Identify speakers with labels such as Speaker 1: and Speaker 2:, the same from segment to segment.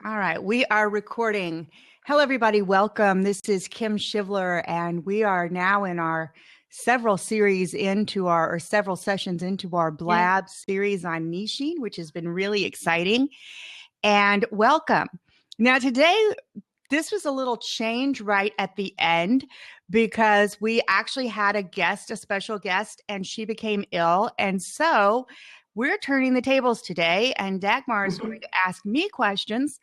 Speaker 1: All right, we are recording. Hello, everybody. Welcome. This is Kim Shivler, and we are now in our several sessions into our Blab series on niching, which has been really exciting. And welcome. Now, today, this was a little change right at the end because we actually had a special guest, and she became ill. And so we're turning the tables today, and Dagmar is going to ask me questions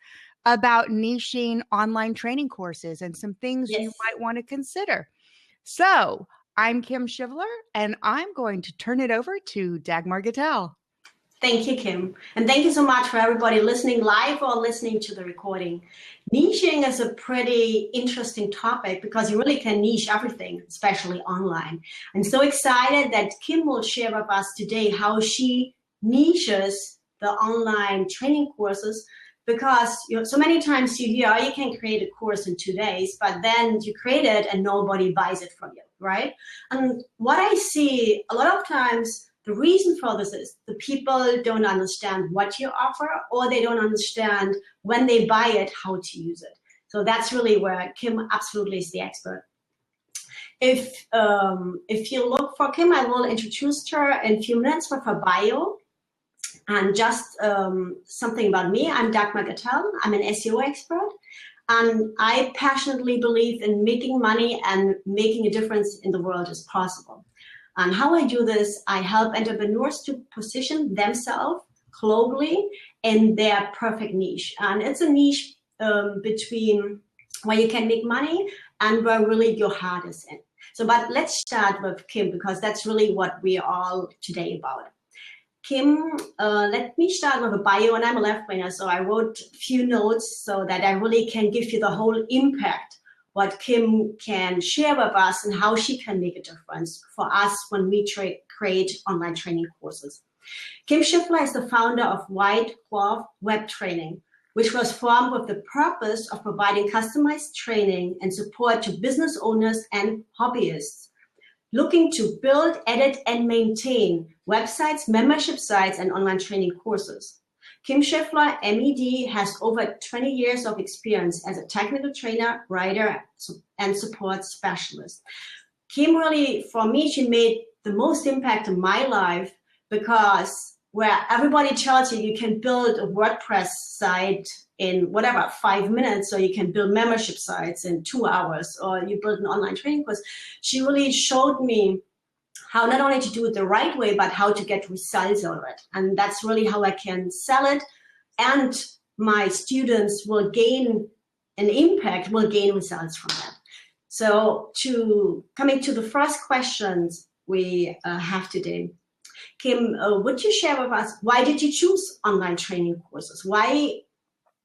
Speaker 1: about niching online training courses and some things you might want to consider. So I'm Kim Shivler, and I'm going to turn it over to Dagmar Gattel.
Speaker 2: Thank you, Kim. And thank you so much for everybody listening live or listening to the recording. Niching is a pretty interesting topic because you really can niche everything, especially online. I'm so excited that Kim will share with us today how she niches the online training courses, because so many times you hear, oh, you can create a course in 2 days, but then you create it and nobody buys it from you, right? And what I see a lot of times, the reason for this is the people don't understand what you offer, or they don't understand when they buy it, how to use it. So that's really where Kim absolutely is the expert. If you look for Kim, I will introduce her in a few minutes with her bio. And just something about me, I'm Dagmar Gattel. I'm an SEO expert. And I passionately believe in making money and making a difference in the world as possible. And how I do this, I help entrepreneurs to position themselves globally in their perfect niche. And it's a niche between where you can make money and where really your heart is in. So, but let's start with Kim, because that's really what we are all today about. Kim, let me start with a bio, and I'm a left-winger, so I wrote a few notes so that I really can give you the whole impact what Kim can share with us and how she can make a difference for us when we create online training courses. Kim Shivler is the founder of White Cloth Web Training, which was formed with the purpose of providing customized training and support to business owners and hobbyists looking to build, edit, and maintain websites, membership sites, and online training courses. Kim Shivler, MED, has over 20 years of experience as a technical trainer, writer, and support specialist. Kim really, for me, she made the most impact in my life, because where everybody tells you can build a WordPress site in 5 minutes, or you can build membership sites in 2 hours, or you build an online training course, she really showed me how not only to do it the right way, but how to get results out of it. And that's really how I can sell it. And my students will gain an impact, will gain results from that. So coming to the first questions we have today. Kim, would you share with us, why did you choose online training courses?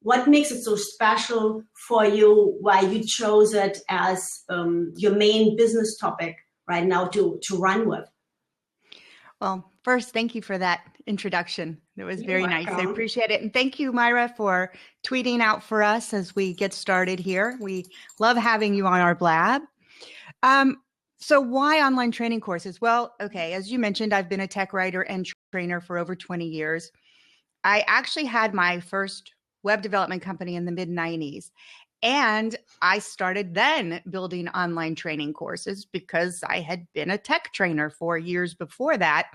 Speaker 2: What makes it so special for you? Why you chose it as your main business topic right now to run with?
Speaker 1: Well, first, thank you for that introduction. It was very nice. I appreciate it. And thank you, Myra, for tweeting out for us as we get started here. We love having you on our Blab. So why online training courses? Well, okay, as you mentioned, I've been a tech writer and trainer for over 20 years. I actually had my first web development company in the mid-90s. And I started then building online training courses because I had been a tech trainer for years before that,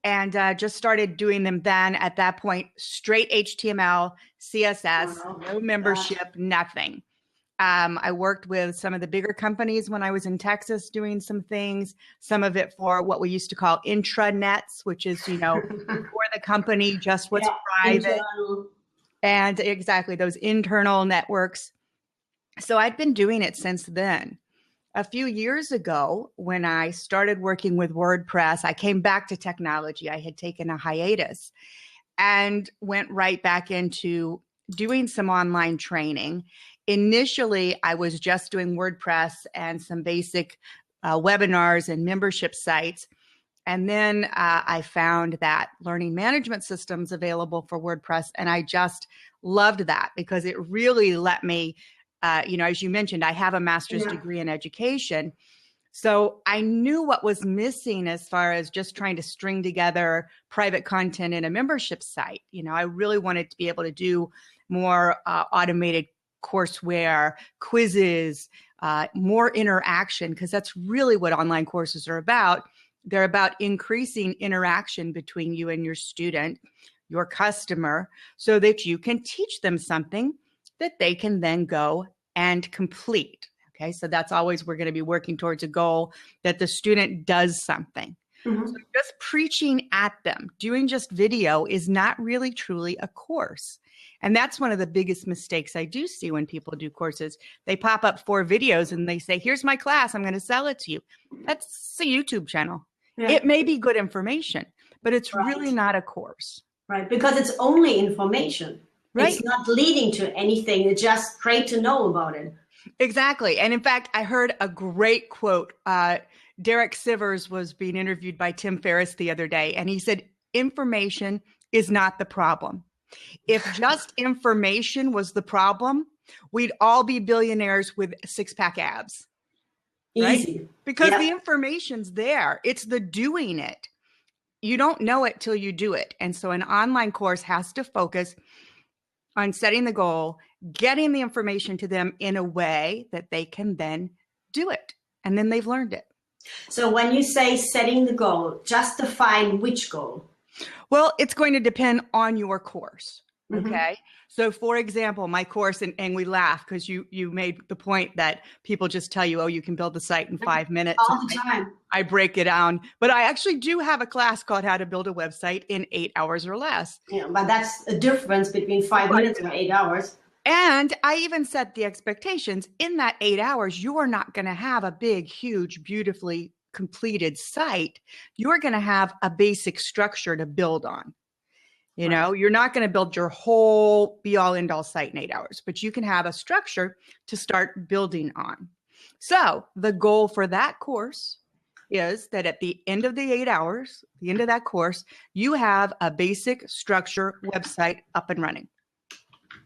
Speaker 1: and just started doing them then. At that point, straight HTML, CSS, no membership, nothing. I worked with some of the bigger companies when I was in Texas doing some things, some of it for what we used to call intranets, which is, for the company, just what's private. Internal. And exactly, those internal networks. So I'd been doing it since then. A few years ago, when I started working with WordPress, I came back to technology. I had taken a hiatus and went right back into doing some online training. Initially, I was just doing WordPress and some basic webinars and membership sites. And then I found that learning management systems available for WordPress. And I just loved that because it really let me, as you mentioned, I have a master's degree in education. So I knew what was missing as far as just trying to string together private content in a membership site. I really wanted to be able to do more automated courseware, quizzes, more interaction, because that's really what online courses are about. They're about increasing interaction between you and your student, your customer, so that you can teach them something that they can then go and complete. Okay, so that's always, we're going to be working towards a goal that the student does something.
Speaker 2: Mm-hmm.
Speaker 1: So just preaching at them, doing just video is not really truly a course. And that's one of the biggest mistakes I do see when people do courses. They pop up 4 videos and they say, here's my class, I'm going to sell it to you. That's a YouTube channel.
Speaker 2: Yeah.
Speaker 1: It may be good information, but it's really not a course.
Speaker 2: Right, because it's only information.
Speaker 1: Right.
Speaker 2: It's not leading to anything. It's just great to know about it.
Speaker 1: Exactly. And in fact, I heard a great quote. Derek Sivers was being interviewed by Tim Ferriss the other day, and he said, information is not the problem. If just information was the problem, we'd all be billionaires with 6-pack abs. Right?
Speaker 2: Easy.
Speaker 1: Because the information's there. It's the doing it. You don't know it till you do it. And so an online course has to focus on setting the goal, getting the information to them in a way that they can then do it. And then they've learned it.
Speaker 2: So when you say setting the goal, just define which goal.
Speaker 1: Well, it's going to depend on your course. Okay. So for example, my course, and we laugh because you made the point that people just tell you, oh, you can build the site in 5 minutes.
Speaker 2: All the time.
Speaker 1: I break it down, but I actually do have a class called How to Build a Website in 8 hours or less.
Speaker 2: Yeah, but that's a difference between 5 minutes and 8 hours.
Speaker 1: And I even set the expectations in that 8 hours. You are not going to have a big, huge, beautifully completed site. You're going to have a basic structure to build on. You know, you're not going to build your whole be all end all site in 8 hours, but you can have a structure to start building on. So the goal for that course is that at the end of the 8 hours, the end of that course, you have a basic structure website up and running.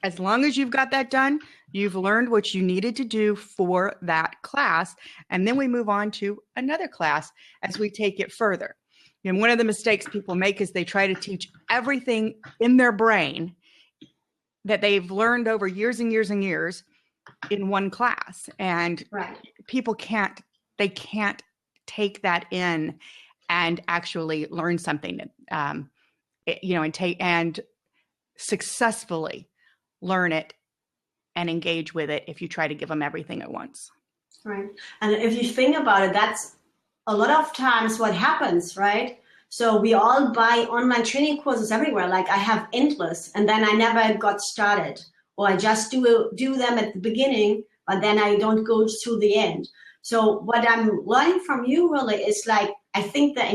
Speaker 1: As long as you've got that done, you've learned what you needed to do for that class. And then we move on to another class as we take it further. And one of the mistakes people make is they try to teach everything in their brain that they've learned over years and years and years in one class. And people can't take that in and actually learn something, and successfully learn it and engage with it if you try to give them everything at once.
Speaker 2: Right. And if you think about it, that's a lot of times what happens, right? So we all buy online training courses everywhere. Like I have endless, and then I never got started, or I just do them at the beginning, but then I don't go through the end. So what I'm learning from you really is like, I think that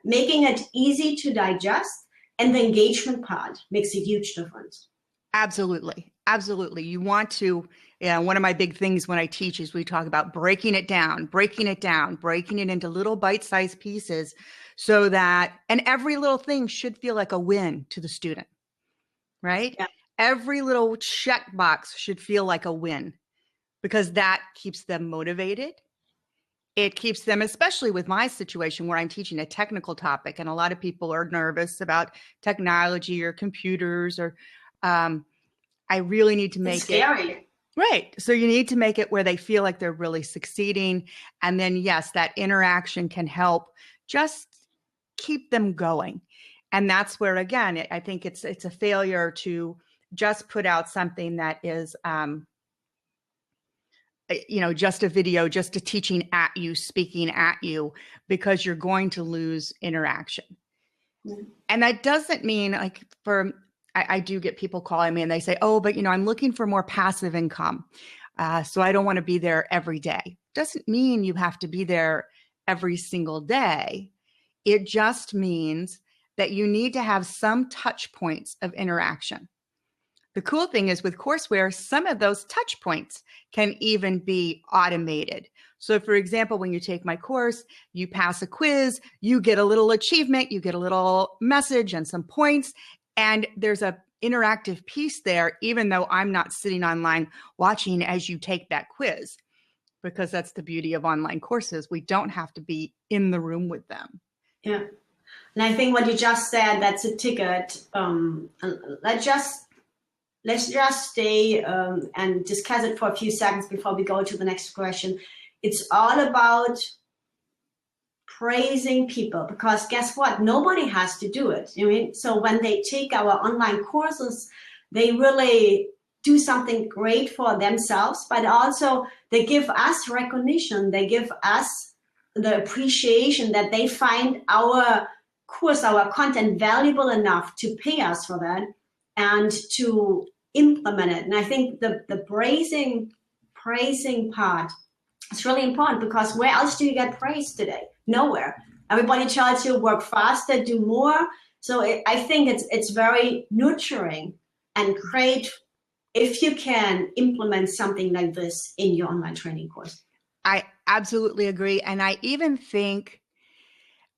Speaker 2: making it easy to digest and the engagement part makes a huge difference.
Speaker 1: Absolutely. Absolutely. You want to, one of my big things when I teach is we talk about breaking it down, breaking it into little bite-sized pieces so that, and every little thing should feel like a win to the student, right? Yeah. Every little checkbox should feel like a win because that keeps them motivated. It keeps them, especially with my situation where I'm teaching a technical topic and a lot of people are nervous about technology or computers or, I really need to make
Speaker 2: it's scary.
Speaker 1: it right. So you need to make it where they feel like they're really succeeding. And then, yes, that interaction can help just keep them going. And that's where, again, I think it's a failure to just put out something that is, just a video, just a teaching at you, speaking at you, because you're going to lose interaction. Mm-hmm. And that doesn't mean I do get people calling me and they say, oh, but I'm looking for more passive income. So I don't want to be there every day. Doesn't mean you have to be there every single day. It just means that you need to have some touch points of interaction. The cool thing is with courseware, some of those touch points can even be automated. So for example, when you take my course, you pass a quiz, you get a little achievement, you get a little message and some points. And there's a interactive piece there, even though I'm not sitting online watching as you take that quiz, because that's the beauty of online courses. We don't have to be in the room with them.
Speaker 2: Yeah. And I think what you just said, that's a ticket. Let's just let's just stay and discuss it for a few seconds before we go to the next question. It's all about praising people, because guess what? Nobody has to do it. I mean, so when they take our online courses, they really do something great for themselves, but also they give us recognition. They give us the appreciation that they find our course, our content valuable enough to pay us for that and to implement it. And I think the praising part is really important, because where else do you get praise today? Nowhere. Everybody tells you work faster, do more. So I think it's very nurturing and great if you can implement something like this in your online training course.
Speaker 1: I absolutely agree. And I even think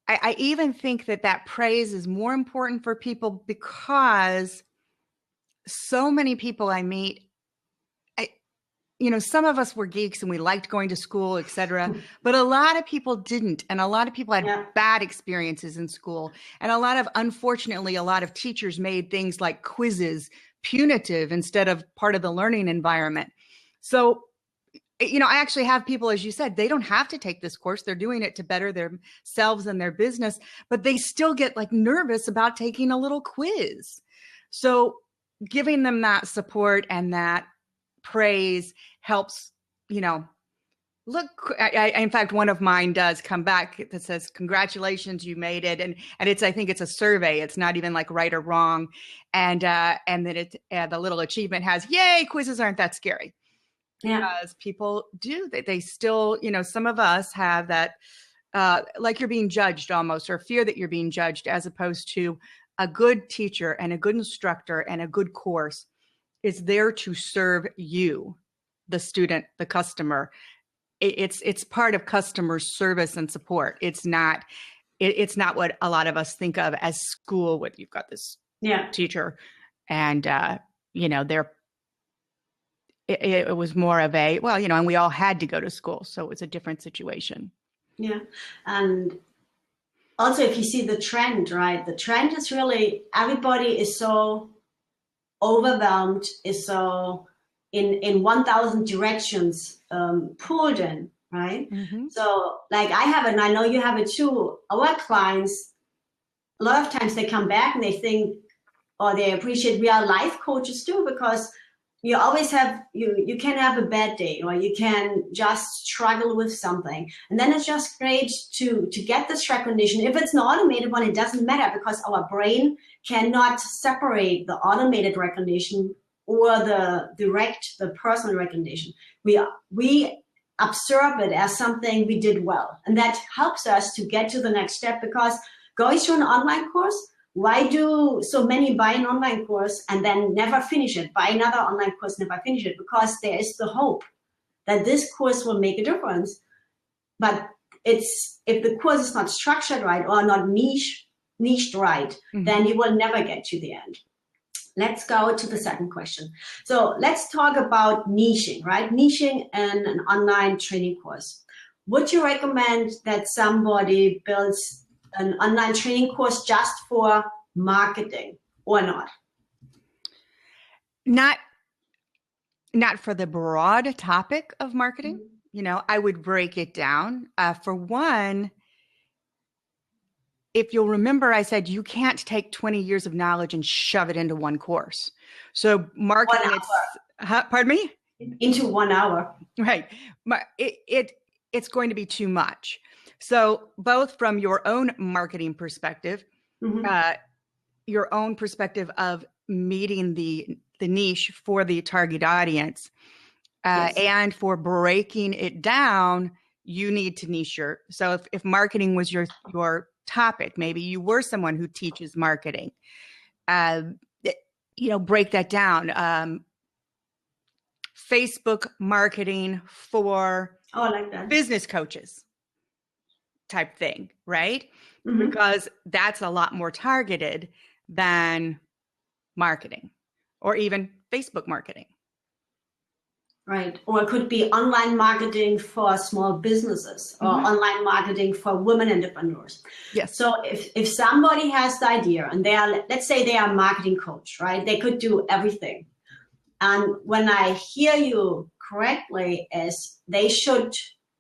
Speaker 1: that praise is more important for people, because so many people I meet, some of us were geeks and we liked going to school, etc. But a lot of people didn't. And a lot of people had bad experiences in school. And unfortunately, a lot of teachers made things like quizzes punitive instead of part of the learning environment. So, I actually have people, as you said, they don't have to take this course. They're doing it to better themselves and their business, but they still get like nervous about taking a little quiz. So giving them that support and that praise helps, look, in fact, one of mine does come back that says, congratulations, you made it. And I think it's a survey. It's not even like right or wrong. And then the little achievement has, yay, quizzes aren't that scary. Yeah. Because people do, they still, some of us have that, like you're being judged almost, or fear that you're being judged, as opposed to a good teacher and a good instructor and a good course is there to serve you, the student, the customer. It's part of customer service and support. It's not what a lot of us think of as school. What you've got this teacher, and it was more of a, and we all had to go to school, so it was a different situation.
Speaker 2: Yeah, and also if you see the trend, right? The trend is really everybody is so overwhelmed, is so in 1,000 directions pulled in, right? Mm-hmm. So like I have it, and I know you have it too. Our clients, a lot of times they come back and they think, or they appreciate we are life coaches too, because you always have, you can have a bad day, or you can just struggle with something. And then it's just great to get this recognition. If it's an automated one, it doesn't matter, because our brain cannot separate the automated recognition or the personal recognition. We observe it as something we did well. And that helps us to get to the next step, because going through an online course, why do so many buy an online course and then never finish it? Buy another online course, never finish it, because there is the hope that this course will make a difference. But if the course is not structured right or not niched right, mm-hmm. then you will never get to the end. Let's go to the second question. So let's talk about niching, right? Niching in an online training course. Would you recommend that somebody builds an online training course just for marketing or not?
Speaker 1: Not for the broad topic of marketing. Mm-hmm. I would break it down. For one, if you'll remember, I said you can't take 20 years of knowledge and shove it into one course. So marketing, pardon me?
Speaker 2: Into 1 hour.
Speaker 1: Right. It's going to be too much. So both from your own marketing perspective, mm-hmm. Your own perspective of meeting the niche for the target audience, yes. And for breaking it down, you need to niche so if marketing was your topic, maybe you were someone who teaches marketing, break that down. Facebook marketing for business coaches type thing, right? Mm-hmm. Because that's a lot more targeted than marketing, or even Facebook marketing.
Speaker 2: Right. Or it could be online marketing for small businesses, or mm-hmm. online marketing for women entrepreneurs.
Speaker 1: Yes.
Speaker 2: So if somebody has the idea and let's say they are a marketing coach, right? They could do everything. And when I hear you correctly, is they should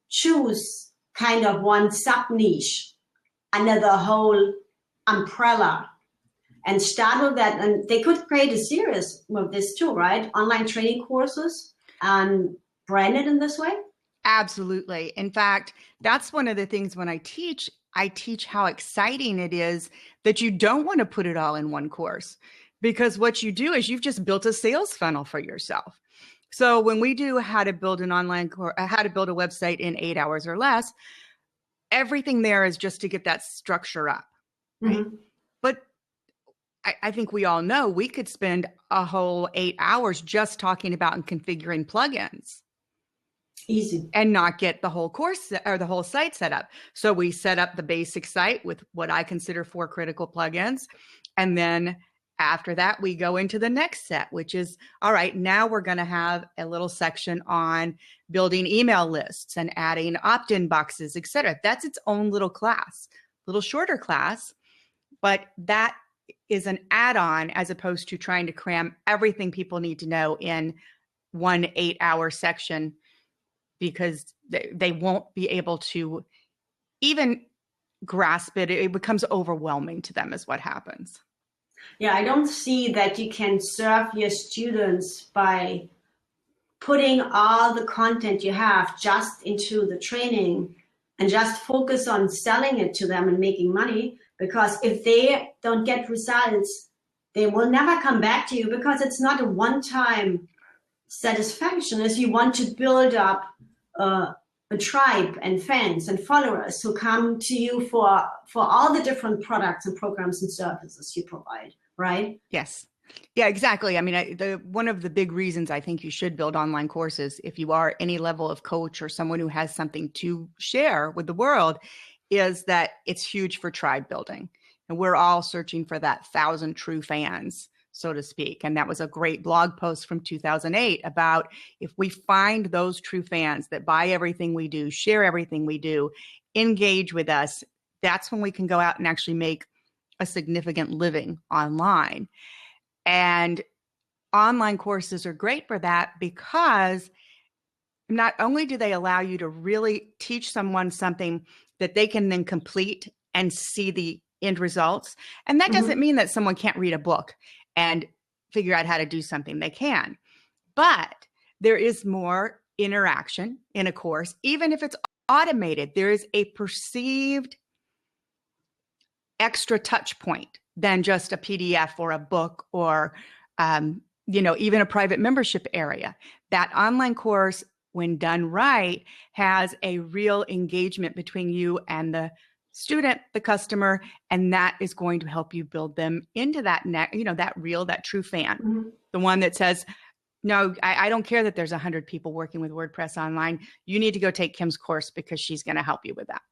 Speaker 2: choose kind of one sub niche under the whole umbrella and start with that. And they could create a series with this too, right? Online training courses and brand it in this way.
Speaker 1: Absolutely. In fact, that's one of the things when I teach how exciting it is that you don't want to put it all in one course, because what you do is you've just built a sales funnel for yourself. So when we do how to build an online course, how to build a website in 8 hours or less, everything there is just to get that structure up. Right. Mm-hmm. But I think we all know we could spend a whole 8 hours just talking about and configuring plugins.
Speaker 2: Easy.
Speaker 1: And not get the whole course or the whole site set up. So we set up the basic site with what I consider 4 critical plugins. And then after that, we go into the next set, which is, all right, now we're going to have a little section on building email lists and adding opt-in boxes, et cetera. That's its own little class, little shorter class, but that is an add-on as opposed to trying to cram everything people need to know in one 8-hour section, because they won't be able to even grasp it. It becomes overwhelming to them is what happens.
Speaker 2: Yeah, I don't see that you can serve your students by putting all the content you have just into the training and just focus on selling it to them and making money. Because if they don't get results, they will never come back to you, because it's not a one-time satisfaction. As you want to build up a tribe and fans and followers who come to you for all the different products and programs and services you provide, right?
Speaker 1: Yes. Yeah, exactly. I mean, one of the big reasons I think you should build online courses, if you are any level of coach or someone who has something to share with the world, is that it's huge for tribe building. And we're all searching for that 1,000 true fans, so to speak. And that was a great blog post from 2008 about if we find those true fans that buy everything we do, share everything we do, engage with us, that's when we can go out and actually make a significant living online. And online courses are great for that, because not only do they allow you to really teach someone something that they can then complete and see the end results. And that doesn't mean that someone can't read a book and figure out how to do something. They can. But there is more interaction in a course. Even if it's automated, there is a perceived extra touch point than just a PDF or a book or, even a private membership area. That online course, when done right, has a real engagement between you and the student, the customer, and that is going to help you build them into that that true fan, the one that says, no, I don't care that there's 100 people working with WordPress online. You need to go take Kim's course because she's going to help you with that.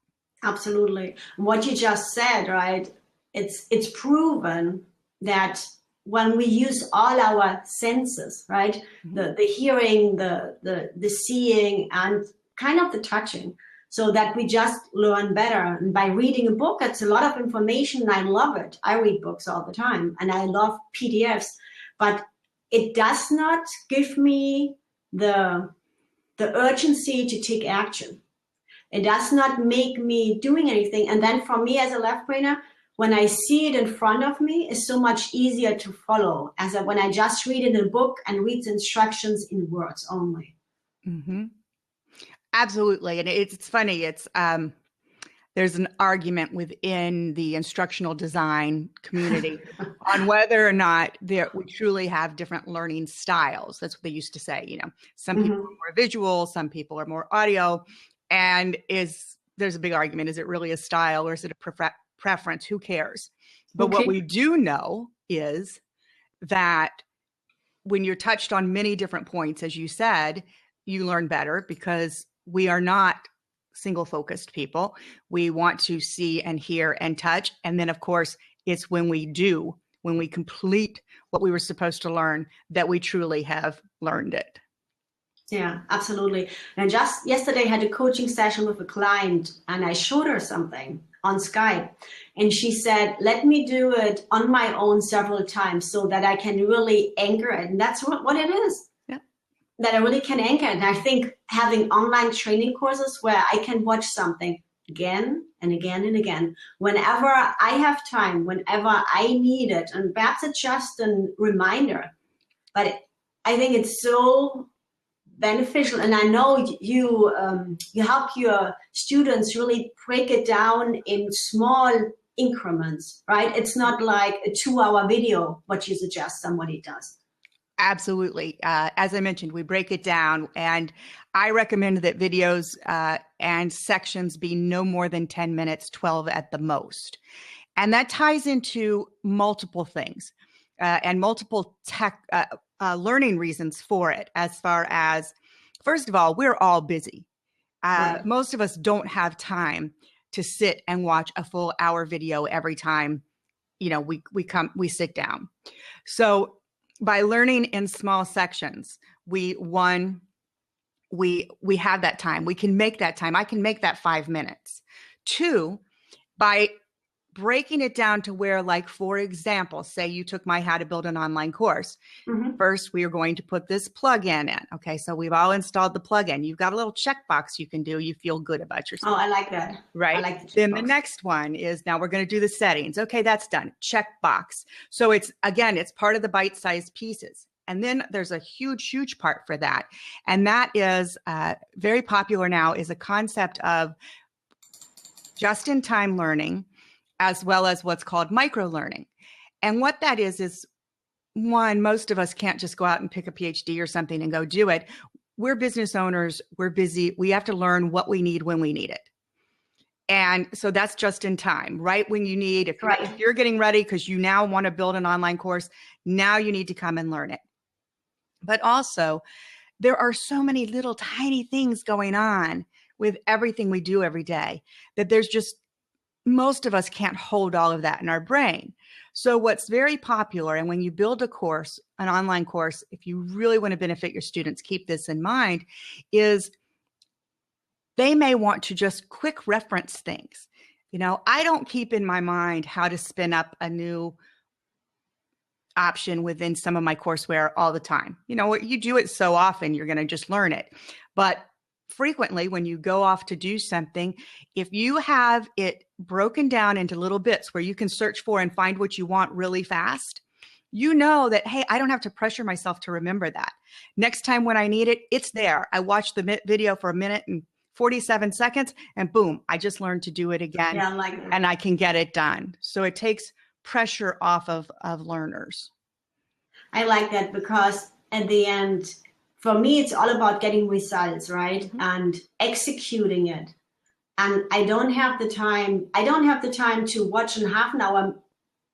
Speaker 2: Absolutely. What you just said, right? It's proven that when we use all our senses, right? The hearing, the seeing, and kind of the touching, so that we just learn better. And by reading a book, it's a lot of information, and I love it. I read books all the time, and I love PDFs, but it does not give me the urgency to take action. It does not make me doing anything. And then for me as a left brainer, when I see it in front of me, it's so much easier to follow as when I just read it in a book and read the instructions in words only.
Speaker 1: Mm-hmm. Absolutely. And it's funny. It's there's an argument within the instructional design community on whether or not we truly have different learning styles. That's what they used to say. Some people are more visual, some people are more audio. And there's a big argument. Is it really a style or is it a preference? Who cares? But what we do know is that when you're touched on many different points, as you said, you learn better, because we are not single focused people. We want to see and hear and touch. And then of course, it's when we complete what we were supposed to learn, that we truly have learned it.
Speaker 2: Yeah, absolutely. And just yesterday I had a coaching session with a client, and I showed her something on Skype. And she said, let me do it on my own several times so that I can really anchor it. And that's what it is.
Speaker 1: Yeah.
Speaker 2: That I really can anchor it. And I think having online training courses where I can watch something again and again and again, whenever I have time, whenever I need it, and perhaps it's just a reminder, but I think it's so beneficial. And I know you help your students really break it down in small increments, right? It's not like a 2-hour video, what you suggest somebody does.
Speaker 1: Absolutely. As I mentioned, we break it down, and I recommend that videos and sections be no more than 10 minutes, 12 at the most. And that ties into multiple things and multiple learning reasons for it. As far as, first of all, we're all busy.
Speaker 2: Right.
Speaker 1: Most of us don't have time to sit and watch a full hour video every time, we sit down. So by learning in small sections, we have that time. We can make that time. I can make that 5 minutes. 2, by breaking it down to where, like, for example, say you took my How to Build an Online Course.
Speaker 2: Mm-hmm.
Speaker 1: First, we are going to put this plugin in. Okay, so we've all installed the plugin. You've got a little checkbox you can do. You feel good about yourself.
Speaker 2: Oh, I like that.
Speaker 1: Right.
Speaker 2: I like the checkbox.
Speaker 1: Then the next one is, now we're going to do the settings. Okay, that's done. Checkbox. So it's part of the bite-sized pieces. And then there's a huge, huge part for that. And that is very popular now, is a concept of just-in-time learning, as well as what's called micro-learning. And what that is one, most of us can't just go out and pick a PhD or something and go do it. We're business owners. We're busy. We have to learn what we need when we need it. And so that's just in time, right? When you need, if you're getting ready because you now want to build an online course, now you need to come and learn it. But also, there are so many little tiny things going on with everything we do every day that most of us can't hold all of that in our brain. So what's very popular, and when you build a course, an online course, if you really want to benefit your students, keep this in mind, is they may want to just quick reference things. I don't keep in my mind how to spin up a new option within some of my courseware all the time. You do it so often, you're going to just learn it. But frequently, when you go off to do something, if you have it broken down into little bits where you can search for and find what you want really fast, you know that, hey, I don't have to pressure myself to remember that. Next time when I need it, it's there. I watched the video for 1 minute and 47 seconds, and boom, I just learned to do it again.
Speaker 2: Yeah, I like that.
Speaker 1: And I can get it done. So it takes pressure off of learners.
Speaker 2: I like that, because at the end, for me, it's all about getting results, right? Mm-hmm. And executing it. And I don't have the time to watch a half an hour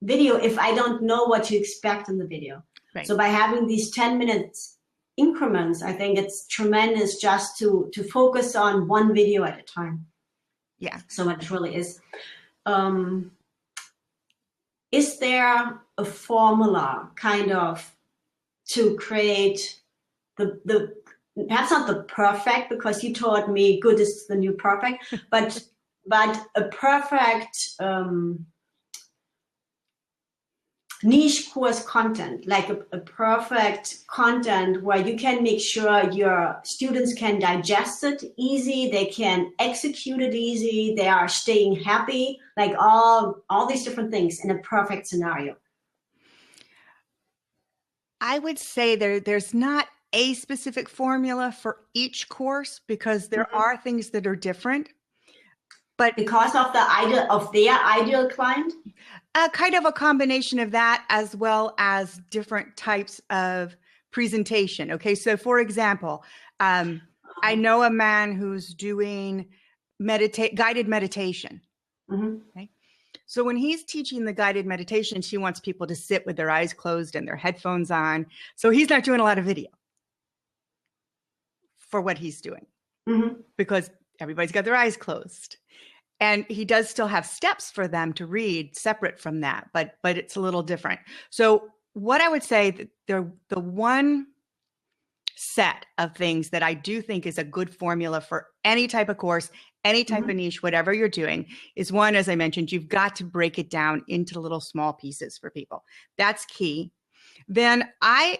Speaker 2: video if I don't know what to expect in the video. Right. So by having these 10 minutes increments, I think it's tremendous just to focus on one video at a time.
Speaker 1: Yeah.
Speaker 2: So it really is. Is there a formula kind of to create the perhaps not the perfect, because you taught me good is the new perfect, but a perfect niche course content, like a perfect content where you can make sure your students can digest it easy, they can execute it easy, they are staying happy, like all these different things in a perfect scenario?
Speaker 1: I would say there's not a specific formula for each course, because there mm-hmm. are things that are different. But
Speaker 2: because of their ideal client?
Speaker 1: Kind of a combination of that, as well as different types of presentation. Okay, so for example, I know a man who's doing guided meditation. Mm-hmm. Okay. So when he's teaching the guided meditation, he wants people to sit with their eyes closed and their headphones on. So he's not doing a lot of video for what he's doing, mm-hmm. because everybody's got their eyes closed. And he does still have steps for them to read separate from that, but it's a little different. So what I would say, that the one set of things that I do think is a good formula for any type of course, any type of niche, whatever you're doing, is one, as I mentioned, you've got to break it down into little small pieces for people. That's key. Then I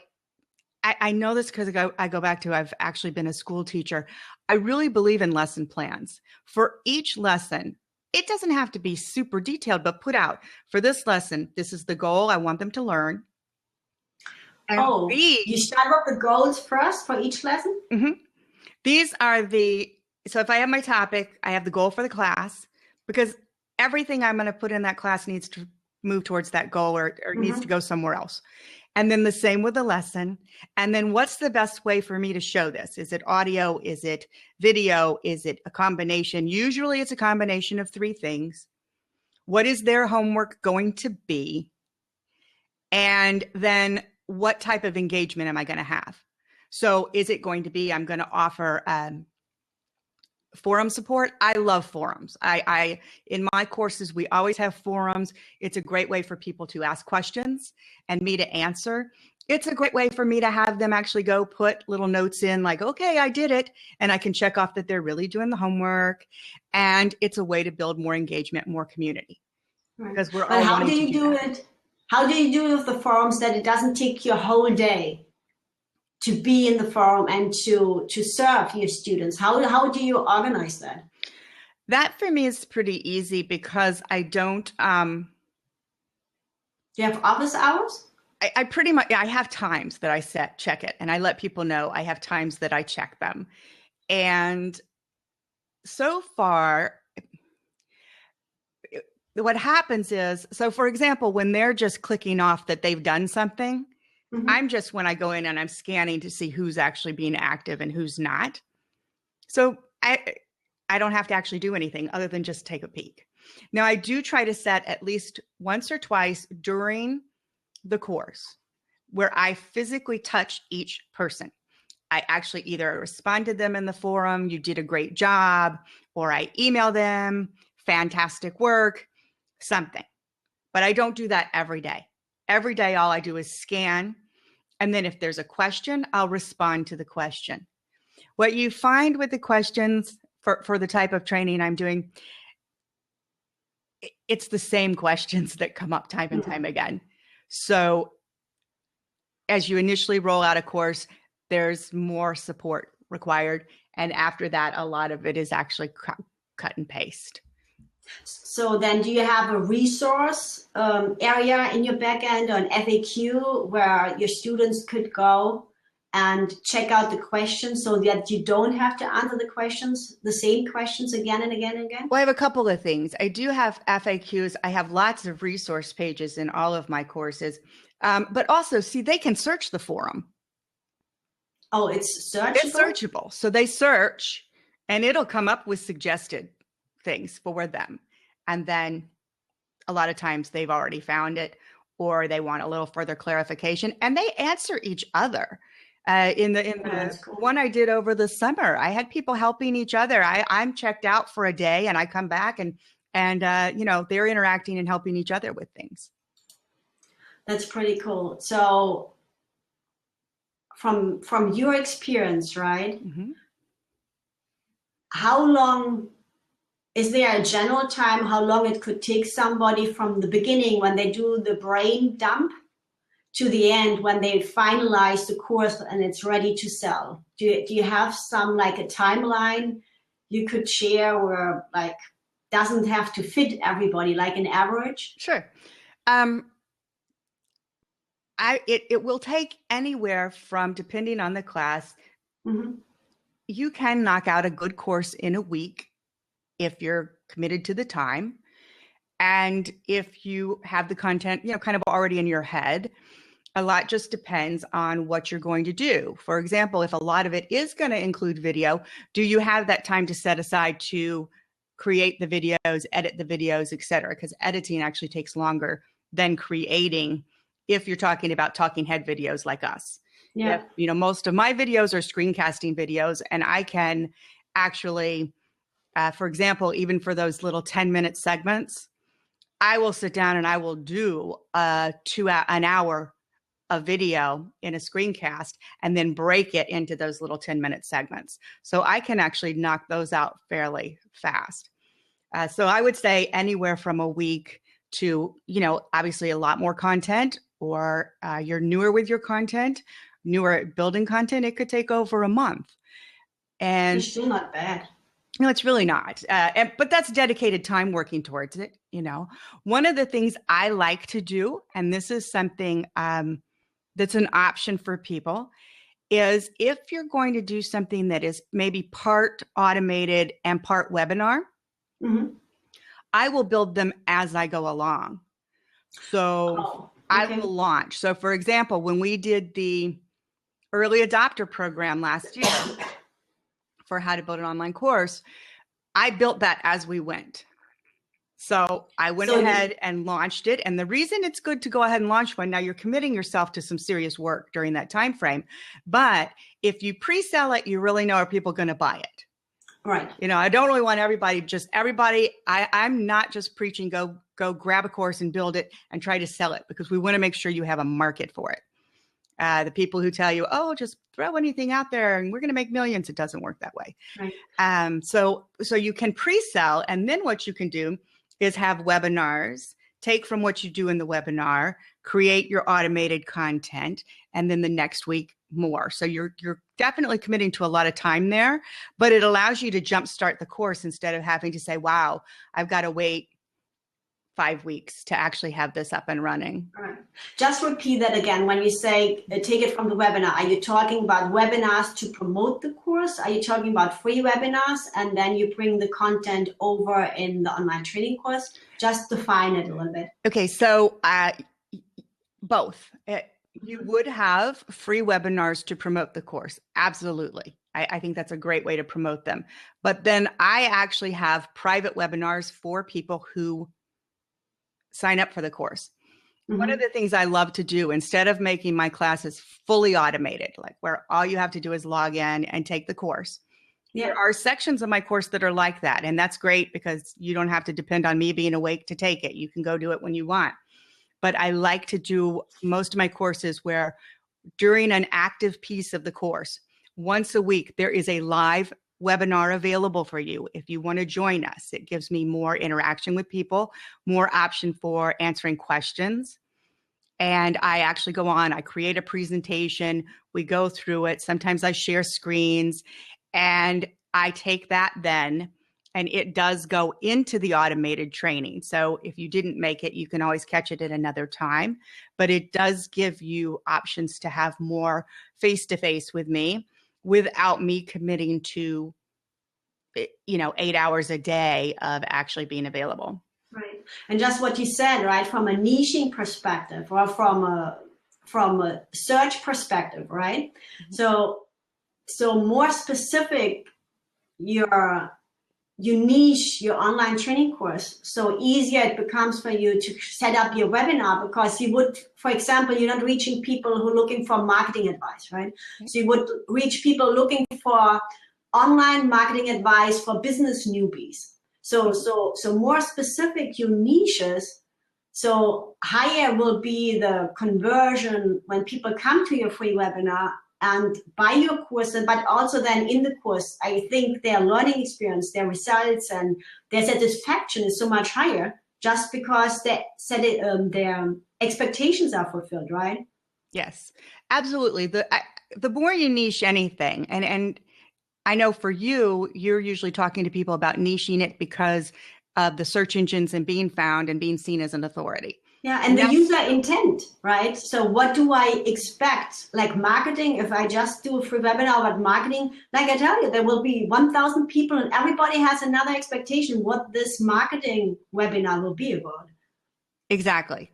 Speaker 1: know this because I go back to, I've actually been a school teacher. I really believe in lesson plans. For each lesson, it doesn't have to be super detailed, but put out for this lesson, this is the goal I want them to learn. And
Speaker 2: you start with the goals first for each lesson?
Speaker 1: These are so if I have my topic, I have the goal for the class, because everything I'm going to put in that class needs to move towards that goal or needs to go somewhere else. And then the same with the lesson. And then what's the best way for me to show this? Is it audio? Is it video? Is it a combination? Usually it's a combination of three things. What is their homework going to be? And then what type of engagement am I going to have? So is it going to be, I'm going to offer forum support? I love forums. I in my courses, we always have forums. It's a great way for people to ask questions and me to answer. It's a great way for me to have them actually go put little notes in like, okay, I did it. And I can check off that they're really doing the homework. And it's a way to build more engagement, more community. Because we're all
Speaker 2: how do you do it? How do you do it with the forums that it doesn't take your whole day to be in the forum and to serve your students? How do you organize that?
Speaker 1: That for me is pretty easy because I don't.
Speaker 2: Do you have office hours?
Speaker 1: I pretty much, I have times that I check it, and I let people know I have times that I check them. And so far, what happens is, so for example, when they're just clicking off that they've done something, I'm just, when I go in and I'm scanning to see who's actually being active and who's not. So I don't have to actually do anything other than just take a peek. Now I do try to set at least once or twice during the course where I physically touch each person. I actually either respond to them in the forum, you did a great job, or I email them, fantastic work, something. But I don't do that every day. Every day, all I do is scan. And then if there's a question, I'll respond to the question. What you find with the questions for the type of training I'm doing, it's the same questions that come up time and time again. So as you initially roll out a course, there's more support required. And after that, a lot of it is actually cut and paste.
Speaker 2: So then do you have a resource area in your backend or an FAQ where your students could go and check out the questions so that you don't have to answer the same questions again and again and again?
Speaker 1: Well, I have a couple of things. I do have FAQs. I have lots of resource pages in all of my courses. But also, see, they can search the forum.
Speaker 2: Oh, it's searchable?
Speaker 1: It's searchable. So they search and it'll come up with suggested things for them. And then a lot of times they've already found it or they want a little further clarification, and they answer each other. In the cool. One I did over the summer, I had people helping each other. I'm checked out for a day and I come back and you know, they're interacting and helping each other with things.
Speaker 2: That's pretty cool. So from your experience, right? How long, is there a general time how long it could take somebody from the beginning when they do the brain dump to the end when they finalize the course and it's ready to sell? Do you have some, like a timeline you could share where like doesn't have to fit everybody, like an average?
Speaker 1: Sure. It will take anywhere from, depending on the class, you can knock out a good course in a week if you're committed to the time. And if you have the content, you know, kind of already in your head. A lot just depends on what you're going to do. For example, if a lot of it is going to include video, do you have that time to set aside to create the videos, edit the videos, et cetera? Because editing actually takes longer than creating if you're talking about talking head videos like us.
Speaker 2: Yeah.
Speaker 1: If, you know, most of my videos are screencasting videos, and I can actually, for example, even for those little 10-minute segments, I will sit down and I will do an hour a video in a screencast and then break it into those little 10-minute segments. So I can actually knock those out fairly fast. So I would say anywhere from a week to, obviously a lot more content, or you're newer with your content, newer at building content, it could take over a month. And
Speaker 2: it's still not bad.
Speaker 1: No, it's really not. But that's dedicated time working towards it. One of the things I like to do, and this is something that's an option for people, is if you're going to do something that is maybe part automated and part webinar, I will build them as I go along. So I will launch. So for example, when we did the early adopter program last year for how to build an online course, I built that as we went. So I went ahead and launched it. And the reason it's good to go ahead and launch one, now you're committing yourself to some serious work during that time frame. But if you pre-sell it, you really know, are people going to buy it?
Speaker 2: Right.
Speaker 1: I don't really want I'm not just preaching, go grab a course and build it and try to sell it, because we want to make sure you have a market for it. The people who tell you, oh, just throw anything out there and we're going to make millions. It doesn't work that way. Right. So you can pre-sell, and then what you can do is have webinars, take from what you do in the webinar, create your automated content, and then the next week more. So you're definitely committing to a lot of time there, but it allows you to jumpstart the course instead of having to say, wow, I've got to wait 5 weeks to actually have this up and running.
Speaker 2: All right. Just repeat that again. When you say take it from the webinar, are you talking about webinars to promote the course? Are you talking about free webinars and then you bring the content over in the online training course? Just define it a little bit.
Speaker 1: Okay, so both. You would have free webinars to promote the course. Absolutely. I think that's a great way to promote them. But then I actually have private webinars for people who sign up for the course. One of the things I love to do, instead of making my classes fully automated, like where all you have to do is log in and take the course, there are sections of my course that are like that. And that's great because you don't have to depend on me being awake to take it. You can go do it when you want. But I like to do most of my courses where during an active piece of the course, once a week, there is a live webinar available for you. If you want to join us, it gives me more interaction with people, more option for answering questions. And I actually go on, I create a presentation, we go through it. Sometimes I share screens, and I take that then, and it does go into the automated training. So if you didn't make it, you can always catch it at another time, but it does give you options to have more face-to-face with me without me committing to, 8 hours a day of actually being available.
Speaker 2: Right. And just what you said, right, from a niching perspective or from a search perspective, right? So more specific, you niche your online training course, so easier it becomes for you to set up your webinar, because you would, for example, you're not reaching people who are looking for marketing advice, right? So you would reach people looking for online marketing advice for business newbies. So more specific your niches, so higher will be the conversion when people come to your free webinar and buy your course, but also then in the course, I think their learning experience, their results, and their satisfaction is so much higher just because their expectations are fulfilled, right?
Speaker 1: Yes, absolutely. The more you niche anything, and I know for you, you're usually talking to people about niching it because of the search engines and being found and being seen as an authority.
Speaker 2: Yeah, and the user intent, right? So what do I expect? Like marketing, if I just do a free webinar about marketing, like I tell you, there will be 1,000 people and everybody has another expectation what this marketing webinar will be about.
Speaker 1: Exactly.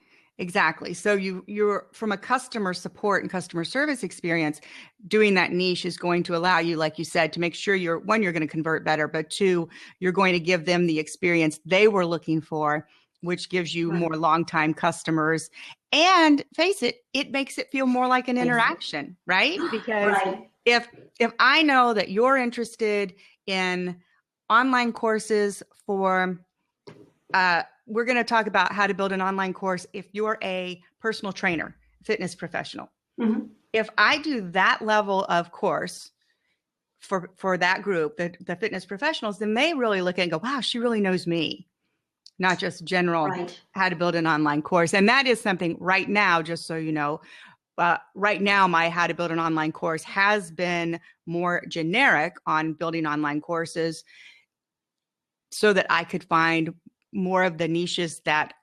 Speaker 1: So you're from a customer support and customer service experience, doing that niche is going to allow you, like you said, to make sure you're going to convert better, but two, you're going to give them the experience they were looking for, which gives you more longtime customers. And face it, it makes it feel more like an interaction, right? Because if I know that you're interested in online courses for, we're going to talk about how to build an online course if you're a personal trainer, fitness professional.
Speaker 2: Mm-hmm.
Speaker 1: If I do that level of course for that group, the fitness professionals, then they really look at it and go, wow, she really knows me, not just general
Speaker 2: Right.
Speaker 1: how to build an online course. And that is something right now, just so you know, right now, my how to build an online course has been more generic on building online courses so that I could find more of the niches that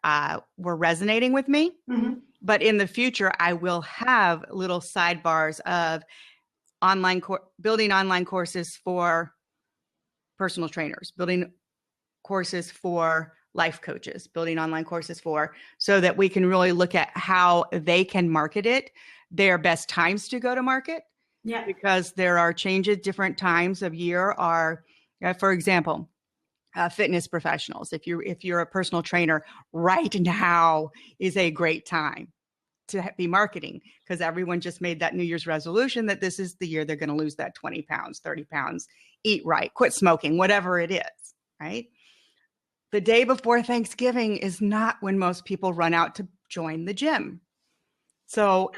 Speaker 1: were resonating with me.
Speaker 2: Mm-hmm.
Speaker 1: But in the future, I will have little sidebars of building online courses for personal trainers, building courses for life coaches, building online courses so that we can really look at how they can market it, their best times to go to market.
Speaker 2: Yeah.
Speaker 1: Because there are changes, different times of year are, for example, fitness professionals. If you're a personal trainer, right now is a great time to be marketing because everyone just made that New Year's resolution that this is the year they're going to lose that 20 pounds, 30 pounds, eat right, quit smoking, whatever it is, right? The day before Thanksgiving is not when most people run out to join the gym. So,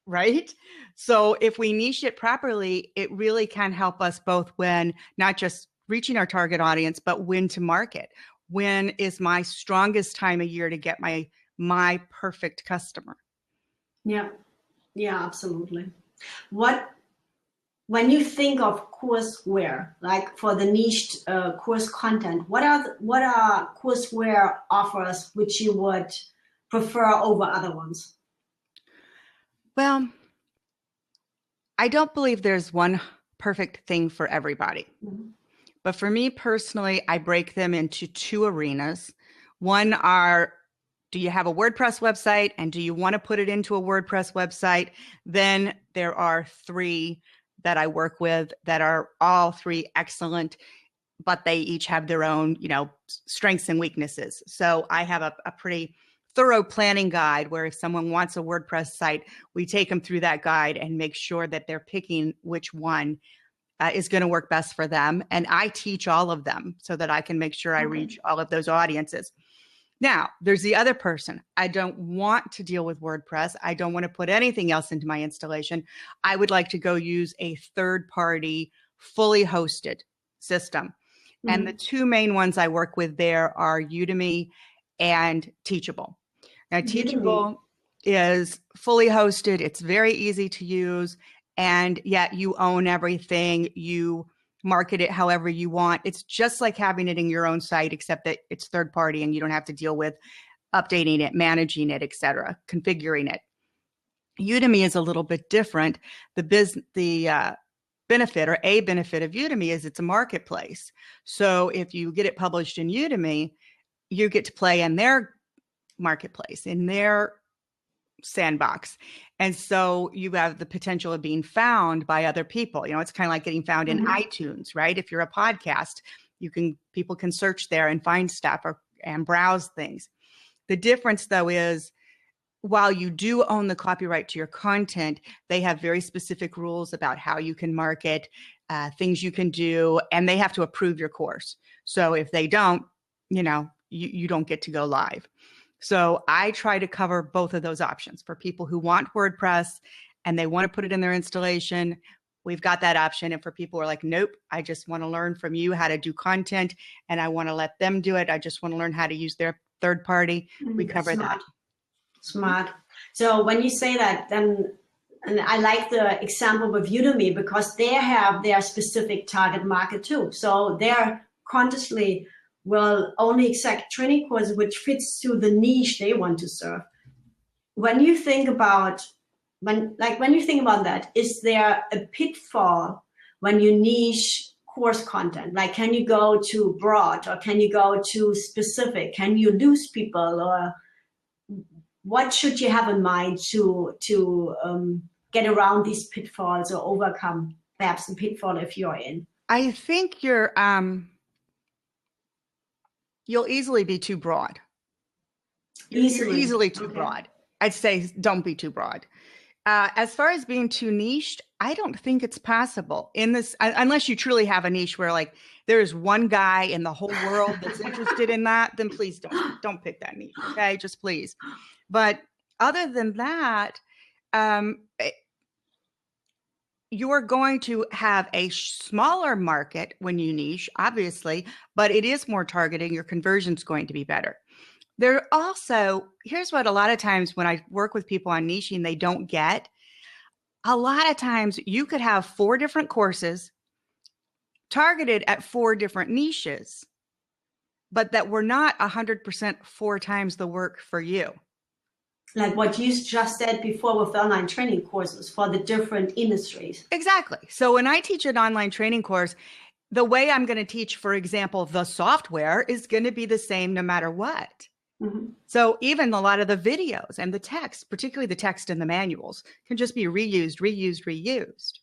Speaker 1: right? So if we niche it properly, it really can help us both when not just reaching our target audience, but when to market. When is my strongest time of year to get my perfect customer?
Speaker 2: Yeah. Yeah, absolutely. When you think of courseware, like for the niched course content, what are courseware offers which you would prefer over other ones?
Speaker 1: Well, I don't believe there's one perfect thing for everybody.
Speaker 2: Mm-hmm.
Speaker 1: But for me personally, I break them into two arenas. One are, do you have a WordPress website and do you want to put it into a WordPress website? Then there are three that I work with that are all three excellent, but they each have their own, strengths and weaknesses. So I have a pretty thorough planning guide where if someone wants a WordPress site, we take them through that guide and make sure that they're picking which one is going to work best for them. And I teach all of them so that I can make sure I reach all of those audiences. Now, there's the other person. I don't want to deal with WordPress. I don't want to put anything else into my installation. I would like to go use a third-party, fully hosted system. Mm-hmm. And the two main ones I work with there are Udemy and Teachable. Now, Teachable is fully hosted. It's very easy to use. And yet you own everything. You market it however you want. It's just like having it in your own site, except that it's third party and you don't have to deal with updating it, managing it, etc., configuring it. Udemy is a little bit different. The benefit of Udemy is it's a marketplace. So if you get it published in Udemy, you get to play in their marketplace, in their sandbox. And so you have the potential of being found by other people. It's kind of like getting found in iTunes, right? If you're a podcast, people can search there and find stuff and browse things. The difference though is while you do own the copyright to your content, they have very specific rules about how you can market, things you can do, and they have to approve your course. So if they don't, you don't get to go live. So I try to cover both of those options for people who want WordPress and they want to put it in their installation. We've got that option. And for people who are like, nope, I just want to learn from you how to do content and I want to let them do it. I just want to learn how to use their third party. We cover that.
Speaker 2: Smart. So when you say that, then, and I like the example with Udemy because they have their specific target market too. So they're consciously will only accept training courses which fits to the niche they want to serve. When you think about that, is there a pitfall when you niche course content? Like, can you go too broad or can you go too specific? Can you lose people, or what should you have in mind to get around these pitfalls or overcome perhaps the pitfall if you're in?
Speaker 1: I think you'll easily be too broad. You're easily too broad. I'd say don't be too broad. As far as being too niched, I don't think it's possible in this, unless you truly have a niche where like there's one guy in the whole world that's interested in that, then please don't pick that niche. Okay, just please. But other than that, You're going to have a smaller market when you niche, obviously, but it is more targeting. Your conversion's going to be better. There also, here's what a lot of times when I work with people on niching, they don't get. A lot of times you could have 4 different courses targeted at 4 different niches, but that were not 100% 4 times the work for you.
Speaker 2: Like what you just said before with the online training courses for the different industries.
Speaker 1: Exactly. So when I teach an online training course, the way I'm going to teach, for example, the software is going to be the same no matter what. Mm-hmm. So even a lot of the videos and the text, particularly the text and the manuals, can just be reused, reused, reused.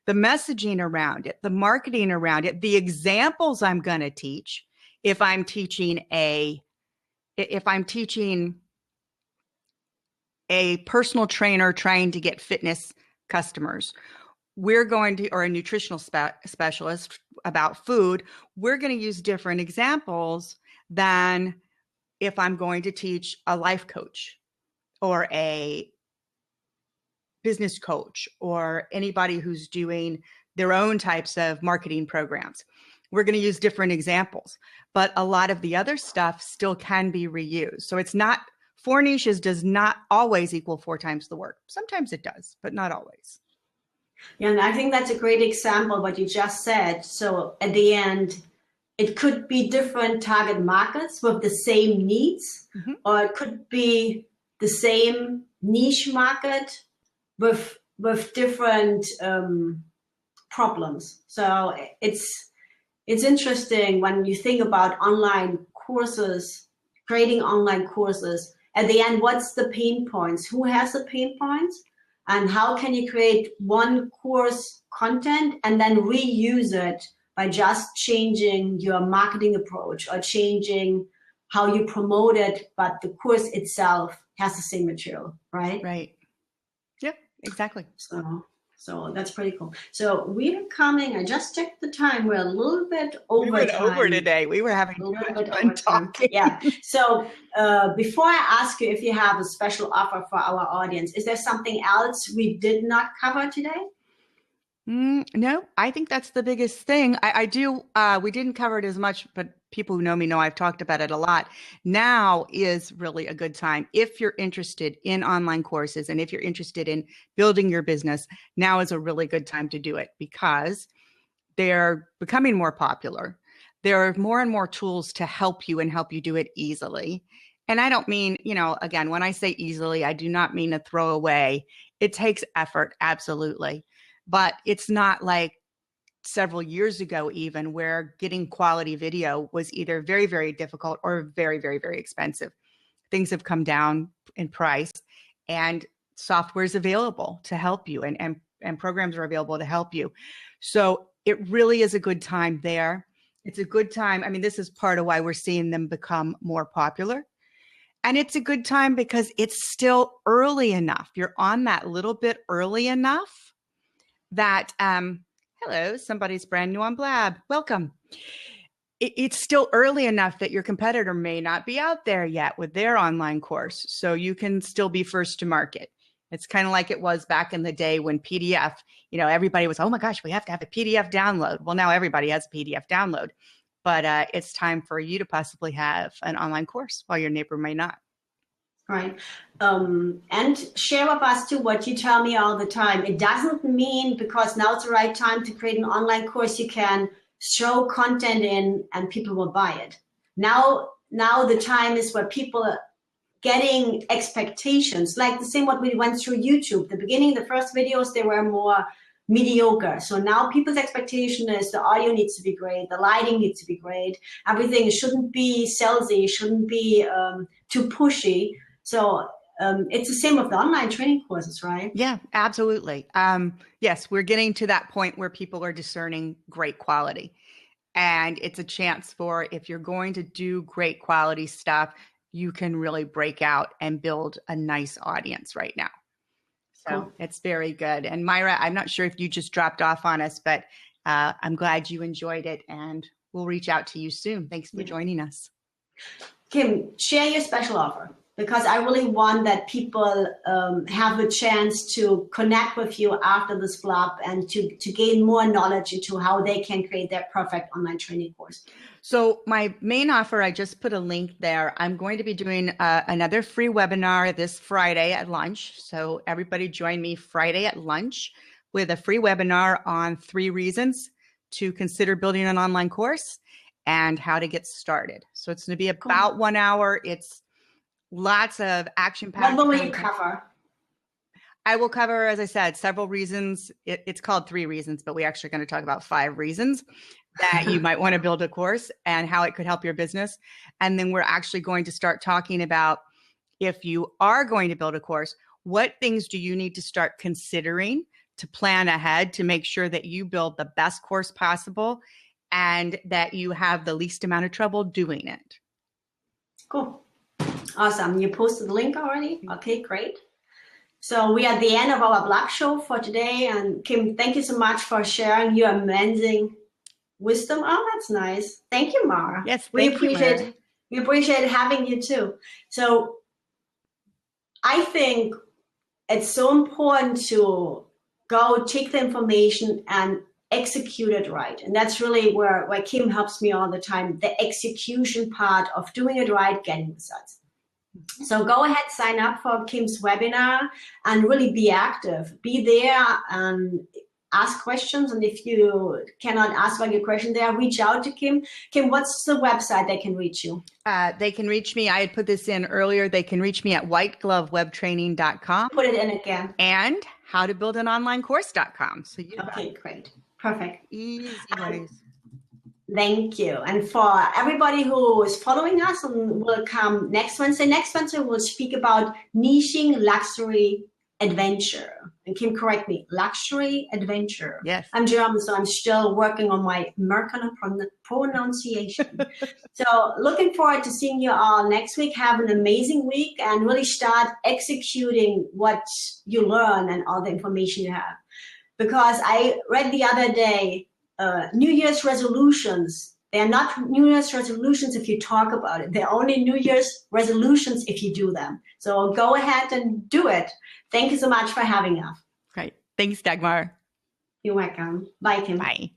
Speaker 1: The messaging around it, the marketing around it, the examples I'm going to teach. If I'm teaching a personal trainer trying to get fitness customers, we're going to, or a nutritional specialist about food, we're going to use different examples than if I'm going to teach a life coach or a business coach or anybody who's doing their own types of marketing programs. We're going to use different examples, but a lot of the other stuff still can be reused. So it's not, 4 niches does not always equal 4 times the work. Sometimes it does, but not always.
Speaker 2: Yeah, and I think that's a great example, what you just said. So at the end, it could be different target markets with the same needs, mm-hmm. or it could be the same niche market with different problems. So it's interesting when you think about online courses, creating online courses. At the end, what's the pain points? Who has the pain points? And how can you create one course content and then reuse it by just changing your marketing approach or changing how you promote it, but the course itself has the same material, right?
Speaker 1: Right. Yep, exactly.
Speaker 2: So that's pretty cool. So we're coming, I just checked the time, we're a little bit over time.
Speaker 1: We went over today. We were having
Speaker 2: a little bit
Speaker 1: fun talking.
Speaker 2: Yeah. So before I ask you if you have a special offer for our audience, is there something else we did not cover today?
Speaker 1: No, I think that's the biggest thing. I do. We didn't cover it as much, but people who know me know I've talked about it a lot. Now is really a good time. If you're interested in online courses and if you're interested in building your business, now is a really good time to do it because they're becoming more popular. There are more and more tools to help you and help you do it easily. And I don't mean, again, when I say easily, I do not mean a throwaway. It takes effort, absolutely. But it's not like several years ago, even where getting quality video was either very, very difficult or very, very, very expensive. Things have come down in price and software is available to help you and programs are available to help you. So it really is a good time there. It's a good time. I mean, this is part of why we're seeing them become more popular. And it's a good time because it's still early enough. You're on that little bit early enough that, hello, somebody's brand new on Blab. Welcome. It's still early enough that your competitor may not be out there yet with their online course. So you can still be first to market. It's kind of like it was back in the day when PDF, everybody was, oh my gosh, we have to have a PDF download. Well, now everybody has a PDF download, but it's time for you to possibly have an online course while your neighbor may not.
Speaker 2: Right. And share with us too what you tell me all the time. It doesn't mean because now it's the right time to create an online course, you can throw content in and people will buy it. Now the time is where people are getting expectations, like the same what we went through YouTube. The beginning, the first videos, they were more mediocre. So now people's expectation is the audio needs to be great, the lighting needs to be great, everything shouldn't be salesy, shouldn't be too pushy. So it's the same with the online training courses, right?
Speaker 1: Yeah, absolutely. Yes, we're getting to that point where people are discerning great quality. And it's a chance for, if you're going to do great quality stuff, you can really break out and build a nice audience right now. So cool. It's very good. And Myra, I'm not sure if you just dropped off on us, but I'm glad you enjoyed it and we'll reach out to you soon. Thanks for joining us.
Speaker 2: Kim, share your special offer. because I really want that people have a chance to connect with you after this blog and to gain more knowledge into how they can create their perfect online training course.
Speaker 1: So my main offer, I just put a link there. I'm going to be doing another free webinar this Friday at lunch. So everybody join me Friday at lunch with a free webinar on 3 reasons to consider building an online course and how to get started. So it's going to be about 1 hour. It's lots of action-packed.
Speaker 2: What will you cover?
Speaker 1: I will cover, as I said, several reasons. It's called 3 reasons, but we're actually going to talk about 5 reasons that you might want to build a course and how it could help your business. And then we're actually going to start talking about, if you are going to build a course, what things do you need to start considering to plan ahead to make sure that you build the best course possible and that you have the least amount of trouble doing it.
Speaker 2: Cool. Awesome. You posted the link already? Okay, great. So we are at the end of our blog show for today. And Kim, thank you so much for sharing your amazing wisdom. Oh, that's nice. Thank you, Mara.
Speaker 1: Yes,
Speaker 2: we appreciate having you too. So I think it's so important to go take the information and execute it right. And that's really where Kim helps me all the time, the execution part of doing it right, getting results. So go ahead, sign up for Kim's webinar and really be active. Be there and ask questions. And if you cannot ask all your questions there, reach out to Kim. Kim, what's the website they can reach you?
Speaker 1: They can reach me. I had put this in earlier. They can reach me at whiteglovewebtraining.com.
Speaker 2: Put it in again.
Speaker 1: And howtobuildanonlinecourse.com. So
Speaker 2: okay, great. Perfect.
Speaker 1: Easy ways.
Speaker 2: Thank you. And for everybody who is following us and will come next Wednesday. Next Wednesday, we'll speak about niching luxury adventure. And Kim, correct me, luxury adventure.
Speaker 1: Yes.
Speaker 2: I'm German, so I'm still working on my American pronunciation. So looking forward to seeing you all next week. Have an amazing week and really start executing what you learn and all the information you have. Because I read the other day, New Year's resolutions, they're not New Year's resolutions if you talk about it. They're only New Year's resolutions if you do them. So go ahead and do it. Thank you so much for having us.
Speaker 1: Great. Thanks, Dagmar.
Speaker 2: You're welcome. Bye, Kim.
Speaker 1: Bye.